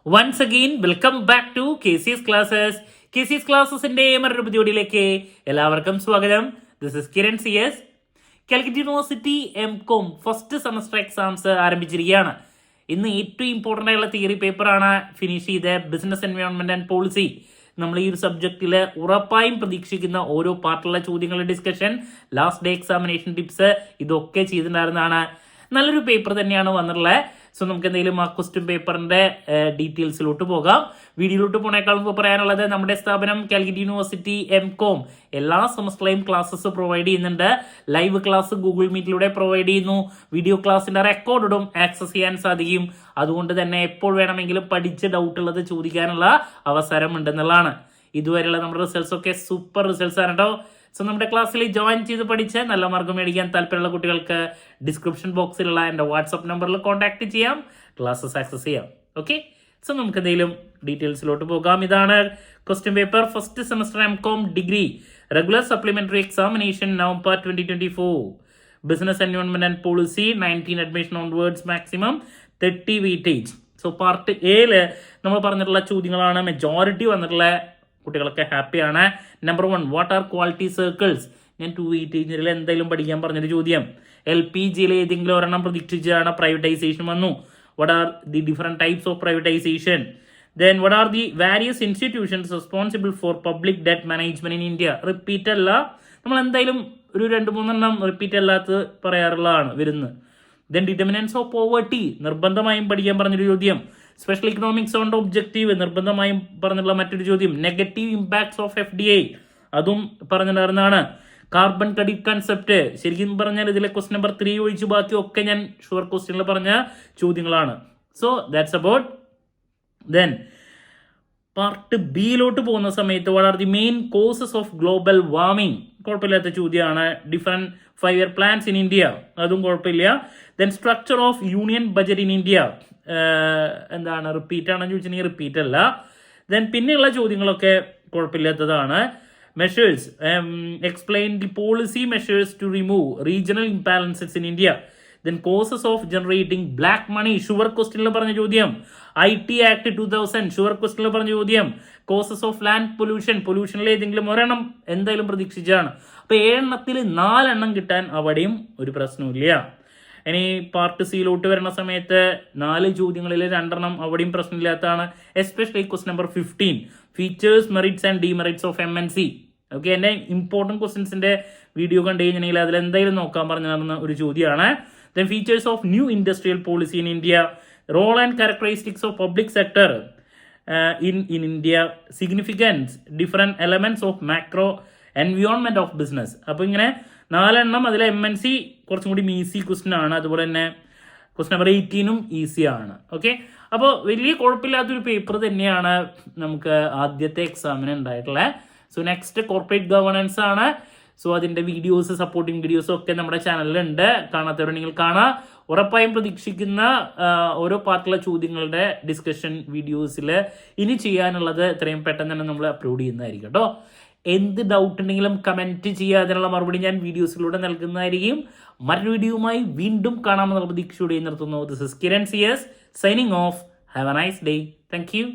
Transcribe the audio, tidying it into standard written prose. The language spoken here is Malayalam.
Once again welcome back to KCS classes. KCS ക്ലാസ്സസിന്റെ മറ്റൊരു വീഡിയോയിലേക്ക് എല്ലാവർക്കും സ്വാഗതം. This is Kiran CS. Calicut university MCOM first semester exams ആരംഭിച്ചിരിക്കുകയാണ്. ഇന്ന് ഏറ്റവും ഇമ്പോർട്ടൻ്റ് ആയിട്ടുള്ള തിയറി പേപ്പറാണ് ഫിനിഷ് ചെയ്ത ബിസിനസ് എൻവയോൺമെന്റ് ആൻഡ് പോളിസി. നമ്മൾ ഈ ഒരു സബ്ജക്റ്റിൽ ഉറപ്പായും പ്രതീക്ഷിക്കുന്ന ഓരോ പാർട്ടുള്ള ചോദ്യങ്ങളുടെ discussion, last day examination tips, ഇതൊക്കെ ചെയ്തിട്ടുണ്ടായിരുന്നതാണ്. നല്ലൊരു പേപ്പർ തന്നെയാണ് വന്നിട്ടുള്ളത്. സോ നമുക്ക് എന്തെങ്കിലും ആ ക്വസ്റ്റ്യൻ പേപ്പറിന്റെ ഡീറ്റെയിൽസിലോട്ട് പോകാം. വീഡിയോയിലോട്ട് പോണേക്കാൾ മുമ്പ് പറയാനുള്ളത്, നമ്മുടെ സ്ഥാപനം കാലിക്കറ്റ് യൂണിവേഴ്സിറ്റി MCOM എല്ലാ സെമസ്റ്ററിലെയും ക്ലാസ്സസ് പ്രൊവൈഡ് ചെയ്യുന്നുണ്ട്. ലൈവ് ക്ലാസ് ഗൂഗിൾ മീറ്റിലൂടെ പ്രൊവൈഡ് ചെയ്യുന്നു. വീഡിയോ ക്ലാസ്സിന്റെ റെക്കോർഡും ആക്സസ് ചെയ്യാൻ സാധിക്കും. അതുകൊണ്ട് തന്നെ എപ്പോൾ വേണമെങ്കിലും പഠിച്ച് ഡൗട്ട് ഉള്ളത് ചോദിക്കാനുള്ള അവസരം ഉണ്ടെന്നുള്ളതാണ്. ഇതുവരെയുള്ള നമ്മുടെ റിസൾട്ട്സ് ഒക്കെ സൂപ്പർ റിസൾട്ട്സ് ആണ് കേട്ടോ. സോ നമ്മുടെ ക്ലാസ്സിൽ ജോയിൻ ചെയ്ത് പഠിച്ച് നല്ല മാർക്ക് മേടിക്കാൻ താല്പര്യമുള്ള കുട്ടികൾക്ക് ഡിസ്ക്രിപ്ഷൻ ബോക്സിലുള്ള എൻ്റെ വാട്സപ്പ് നമ്പറിൽ കോൺടാക്ട് ചെയ്യാം, ക്ലാസ്സസ് ആക്സസ് ചെയ്യാം. ഓക്കെ, സോ നമുക്ക് എന്തെങ്കിലും ഡീറ്റെയിൽസിലോട്ട് പോകാം. ഇതാണ് question paper, first semester MCOM degree regular supplementary examination November 2024. Business environment and policy 19 admission onwards, maximum 30 weightage. So part എയില് നമ്മൾ പറഞ്ഞിട്ടുള്ള ചോദ്യങ്ങളാണ് മെജോറിറ്റി വന്നിട്ടുള്ള. കുട്ടികളൊക്കെ ഹാപ്പിയാണ്. Number 1, what are quality circles? ഞാൻ 2 വെയിറ്റേജിൽ എന്തായാലും പഠിക്കാൻ പറഞ്ഞൊരു ചോദ്യം. LPGയിൽ ഏതെങ്കിലും ഒരെണ്ണം പ്രതീക്ഷിച്ചാണ് പ്രൈവറ്റൈസേഷൻ വന്നു. What are the different types of privatisation? Then what are the various institutions responsible for public debt management in India? Repeat അല്ല, നമ്മൾ എന്തായാലും ഒരു 2-3 റിപ്പീറ്റ് അല്ലാത്ത പറയാറുള്ളതാണ് വരുന്നത്. ദെൻ ഡിറ്റർമിനൻസ് ഓഫ് പോവർട്ടി നിർബന്ധമായും പഠിക്കാൻ പറഞ്ഞൊരു ചോദ്യം. സ്പെഷ്യൽ ഇക്കണോമിക്സ് ഓൺ ഒബ്ജക്റ്റീവ് നിർബന്ധമായും പറഞ്ഞിട്ടുള്ള മറ്റൊരു ചോദ്യം. നെഗറ്റീവ് ഇമ്പാക്ട്സ് ഓഫ് FDI അതും പറഞ്ഞിട്ടുണ്ടായിരുന്നതാണ്. കാർബൺ ക്രെഡിറ്റ് കൺസെപ്റ്റ്, ശരിക്കും പറഞ്ഞാൽ ഇതിലെ ക്വസ്റ്റ്യൻ നമ്പർ 3 ഒഴിച്ച് ബാക്കിയൊക്കെ ഞാൻ ഷുവർ ക്വസ്റ്റ്യനിൽ പറഞ്ഞ ചോദ്യങ്ങളാണ്. So that's about. Then part ബിയിലോട്ട് പോകുന്ന സമയത്ത് what are the main causes of global warming? കുഴപ്പമില്ലാത്ത ചോദ്യമാണ്. Different 5-year plans in India, അതും കുഴപ്പമില്ല. Then structure of union budget in India, എന്താണ് റിപ്പീറ്റ് ആണെന്ന് ചോദിച്ചിട്ടുണ്ടെങ്കിൽ റിപ്പീറ്റ് അല്ല. ദെൻ പിന്നെയുള്ള ചോദ്യങ്ങളൊക്കെ കുഴപ്പമില്ലാത്തതാണ്. Measures, explain the policy measures to remove regional imbalances in India. Then causes of generating black money, sure ക്വസ്റ്റ്യനിൽ പറഞ്ഞ ചോദ്യം. IT ആക്ട് 2000, ഷുവർ ക്വസ്റ്റ്യനിൽ പറഞ്ഞ ചോദ്യം. കോസസ് ഓഫ് ലാൻഡ് പൊല്യൂഷൻ, പൊല്യൂഷനിൽ ഏതെങ്കിലും ഒരെണ്ണം എന്തായാലും പ്രതീക്ഷിച്ചാണ്. അപ്പൊ 7 4 കിട്ടാൻ അവിടെയും ഒരു പ്രശ്നമില്ല. ഇനി പാർട്ട് സിയിലോട്ട് വരുന്ന സമയത്ത് 4 ചോദ്യങ്ങളിൽ 2 അവിടെയും പ്രശ്നമില്ലാത്തതാണ്. Especially question number 15, features, merits and demerits of MNC. Okay, എൻ്റെ ഇമ്പോർട്ടൻറ്റ് ക്വസ്റ്റ്യൻസിന്റെ വീഡിയോ കണ്ടു കഴിഞ്ഞിട്ടുണ്ടെങ്കിൽ അതിൽ എന്തായാലും നോക്കാൻ പറഞ്ഞു തരുന്ന ഒരു ചോദ്യമാണ്. Then features of new industrial policy in India, role and characteristics of public sector in India, significance, different elements of macro environment of business. അപ്പോൾ ഇങ്ങനെ 4 അതിലെ MNC കുറച്ചും കൂടി ഈസി ക്വസ്റ്റ്യൻ ആണ്. അതുപോലെ തന്നെ ക്വസ്റ്റ്യൻ നമ്പർ 18 ഈസി ആണ്. ഓക്കെ, അപ്പോൾ വലിയ കുഴപ്പമില്ലാത്തൊരു പേപ്പർ തന്നെയാണ് നമുക്ക് ആദ്യത്തെ എക്സാമിന് ഉണ്ടായിട്ടുള്ളത്. സോ നെക്സ്റ്റ് കോർപ്പറേറ്റ് ഗവേണൻസ് ആണ്. സോ അതിന്റെ വീഡിയോസ്, സപ്പോർട്ടിങ് വീഡിയോസും ഒക്കെ നമ്മുടെ ചാനലിലുണ്ട്. കാണാത്തവരുണ്ടെങ്കിൽ കാണാം. ഉറപ്പായും പ്രതീക്ഷിക്കുന്ന ഓരോ പാർട്ടിലെ ചോദ്യങ്ങളുടെ ഡിസ്കഷൻ വീഡിയോസിൽ ഇനി ചെയ്യാനുള്ളത് എത്രയും പെട്ടെന്ന് തന്നെ നമ്മൾ അപ്ലോഡ് ചെയ്യുന്നതായിരിക്കും കേട്ടോ. എന്ത് ഡൗട്ട് ഉണ്ടെങ്കിലും കമന്റ് ചെയ്യുക, അതിനുള്ള മറുപടി ഞാൻ വീഡിയോസിലൂടെ നൽകുന്നതായിരിക്കും. മറ്റൊരു വീഡിയോയുമായി വീണ്ടും കാണാമെന്നുള്ള പ്രതീക്ഷയോടെ നിർത്തുന്നു. This is Kiran CS signing off. Have a nice day. Thank U.